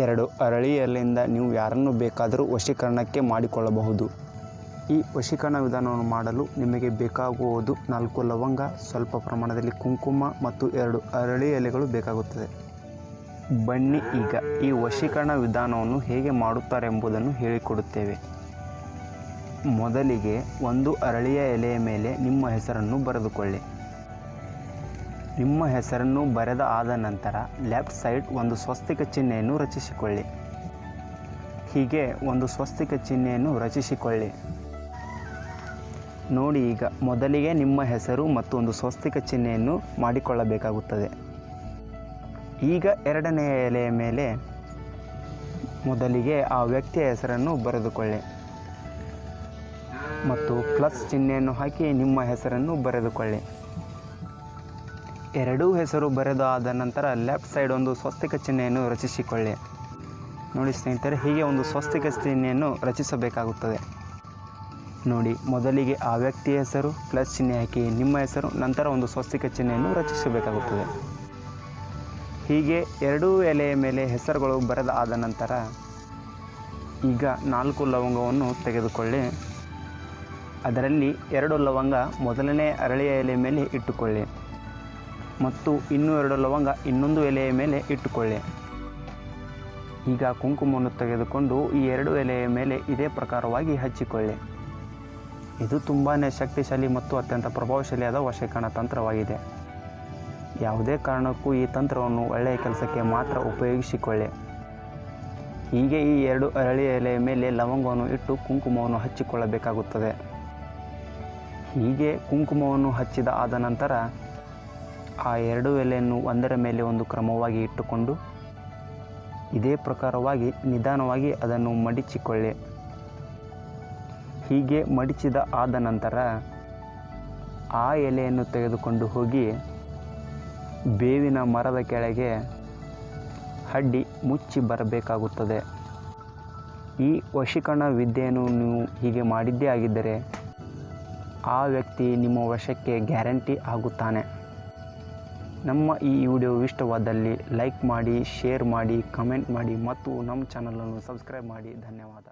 2 ಅರಳಿ ಎಲೆಯಿಂದ ನೀವು ಯಾರನ್ನು ಬೇಕಾದರೂ ವಶೀಕರಣಕ್ಕೆ ಮಾಡಿಕೊಳ್ಳಬಹುದು. ಈ ವಶೀಕರಣ ವಿಧಾನವನ್ನು ಮಾಡಲು ನಿಮಗೆ ಬೇಕಾಗುವುದು 4 ಲವಂಗ, ಸ್ವಲ್ಪ ಪ್ರಮಾಣದಲ್ಲಿ ಕುಂಕುಮ ಮತ್ತು 2 ಅರಳಿ ಎಲೆಗಳು ಬೇಕಾಗುತ್ತದೆ. ಬನ್ನಿ ಈಗ ಈ ವಶೀಕರಣ ವಿಧಾನವನ್ನು ಹೇಗೆ ಮಾಡುತ್ತಾರೆ ಎಂಬುದನ್ನು ಹೇಳಿಕೊಡುತ್ತೇವೆ. ಮೊದಲಿಗೆ ಒಂದು ಅರಳಿಯ ಎಲೆಯ ಮೇಲೆ ನಿಮ್ಮ ಹೆಸರನ್ನು ಬರೆದುಕೊಳ್ಳಿ. ನಿಮ್ಮ ಹೆಸರನ್ನು ಬರೆದ ಆದ ನಂತರ ಲೆಫ್ಟ್ ಸೈಡ್ ಒಂದು ಸ್ವಸ್ತಿಕ ಚಿಹ್ನೆಯನ್ನು ರಚಿಸಿಕೊಳ್ಳಿ. ಹೀಗೆ ಒಂದು ಸ್ವಸ್ತಿಕ ಚಿಹ್ನೆಯನ್ನು ರಚಿಸಿಕೊಳ್ಳಿ. ನೋಡಿ, ಈಗ ಮೊದಲಿಗೆ ನಿಮ್ಮ ಹೆಸರು ಮತ್ತು ಒಂದು ಸ್ವಸ್ತಿಕ ಚಿಹ್ನೆಯನ್ನು ಮಾಡಿಕೊಳ್ಳಬೇಕಾಗುತ್ತದೆ. ಈಗ ಎರಡನೆಯ ಎಲೆಯ ಮೇಲೆ ಮೊದಲಿಗೆ ಆ ವ್ಯಕ್ತಿಯ ಹೆಸರನ್ನು ಬರೆದುಕೊಳ್ಳಿ ಮತ್ತು ಪ್ಲಸ್ ಚಿಹ್ನೆಯನ್ನು ಹಾಕಿ ನಿಮ್ಮ ಹೆಸರನ್ನು ಬರೆದುಕೊಳ್ಳಿ. ಎರಡೂ ಹೆಸರು ಬರೆದಾದ ನಂತರ ಲೆಫ್ಟ್ ಸೈಡ್ ಒಂದು ಸ್ವಸ್ತಿಕ ಚಿಹ್ನೆಯನ್ನು ರಚಿಸಿಕೊಳ್ಳಿ. ನೋಡಿ ಸ್ನೇಹಿತರೆ, ಹೀಗೆ ಒಂದು ಸ್ವಸ್ತಿಕ ಚಿಹ್ನೆಯನ್ನು ರಚಿಸಬೇಕಾಗುತ್ತದೆ. ನೋಡಿ, ಮೊದಲಿಗೆ ಆ ವ್ಯಕ್ತಿಯ ಹೆಸರು ಪ್ಲಸ್ ಚಿಹ್ನೆ ಹಾಕಿ ನಿಮ್ಮ ಹೆಸರು, ನಂತರ ಒಂದು ಸ್ವಸ್ತಿಕ ಚಿಹ್ನೆಯನ್ನು ರಚಿಸಬೇಕಾಗುತ್ತದೆ. ಹೀಗೆ ಎರಡೂ ಎಲೆಯ ಮೇಲೆ ಹೆಸರುಗಳು ಬರೆದ ಆದ ನಂತರ ಈಗ 4 ಲವಂಗವನ್ನು ತೆಗೆದುಕೊಳ್ಳಿ. ಅದರಲ್ಲಿ 2 ಲವಂಗ ಮೊದಲನೇ ಅರಳಿಯ ಎಲೆಯ ಮೇಲೆ ಇಟ್ಟುಕೊಳ್ಳಿ ಮತ್ತು ಇನ್ನೂ 2 ಲವಂಗ ಇನ್ನೊಂದು ಎಲೆಯ ಮೇಲೆ ಇಟ್ಟುಕೊಳ್ಳಿ. ಈಗ ಕುಂಕುಮವನ್ನು ತೆಗೆದುಕೊಂಡು ಈ 2 ಎಲೆಯ ಮೇಲೆ ಇದೇ ಪ್ರಕಾರವಾಗಿ ಹಚ್ಚಿಕೊಳ್ಳಿ. ಇದು ತುಂಬಾ ಶಕ್ತಿಶಾಲಿ ಮತ್ತು ಅತ್ಯಂತ ಪ್ರಭಾವಶಾಲಿಯಾದ ವಶೀಕರಣ ತಂತ್ರವಾಗಿದೆ. ಯಾವುದೇ ಕಾರಣಕ್ಕೂ ಈ ತಂತ್ರವನ್ನು ಒಳ್ಳೆಯ ಕೆಲಸಕ್ಕೆ ಮಾತ್ರ ಉಪಯೋಗಿಸಿಕೊಳ್ಳಿ. ಹೀಗೆ ಈ 2 ಅರಳಿಯ ಎಲೆಯ ಮೇಲೆ ಲವಂಗವನ್ನು ಇಟ್ಟು ಕುಂಕುಮವನ್ನು ಹಚ್ಚಿಕೊಳ್ಳಬೇಕಾಗುತ್ತದೆ. ಹೀಗೆ ಕುಂಕುಮವನ್ನು ಹಚ್ಚಿದ ಆದ ನಂತರ ಆ 2 ಎಲೆಯನ್ನು ಒಂದರ ಮೇಲೆ ಒಂದು ಕ್ರಮವಾಗಿ ಇಟ್ಟುಕೊಂಡು ಇದೇ ಪ್ರಕಾರವಾಗಿ ನಿಧಾನವಾಗಿ ಅದನ್ನು ಮಡಿಚಿಕೊಳ್ಳಿ. ಹೀಗೆ ಮಡಿಚಿದ ಆದ ನಂತರ ಆ ಎಲೆಯನ್ನು ತೆಗೆದುಕೊಂಡು ಹೋಗಿ ಬೇವಿನ ಮರದ ಕೆಳಗೆ ಅಡ್ಡಿ ಮುಚ್ಚಿ ಬರಬೇಕಾಗುತ್ತದೆ. ಈ ವಶೀಕರಣ ವಿದ್ಯೆಯನ್ನು ನೀವು ಹೀಗೆ ಮಾಡಿದ್ದೇ ಆಗಿದ್ದರೆ ಆ ವ್ಯಕ್ತಿ ನಿಮ್ಮ ವಶಕ್ಕೆ ಗ್ಯಾರಂಟಿ ಆಗುತ್ತಾನೆ. ನಮ್ಮ ಈ ವಿಡಿಯೋ ಇಷ್ಟವಾದಲ್ಲಿ ಲೈಕ್ ಮಾಡಿ, ಶೇರ್ ಮಾಡಿ, ಕಮೆಂಟ್ ಮಾಡಿ ಮತ್ತು ನಮ್ಮ ಚಾನಲನ್ನು ಸಬ್ಸ್ಕ್ರೈಬ್ ಮಾಡಿ. ಧನ್ಯವಾದ.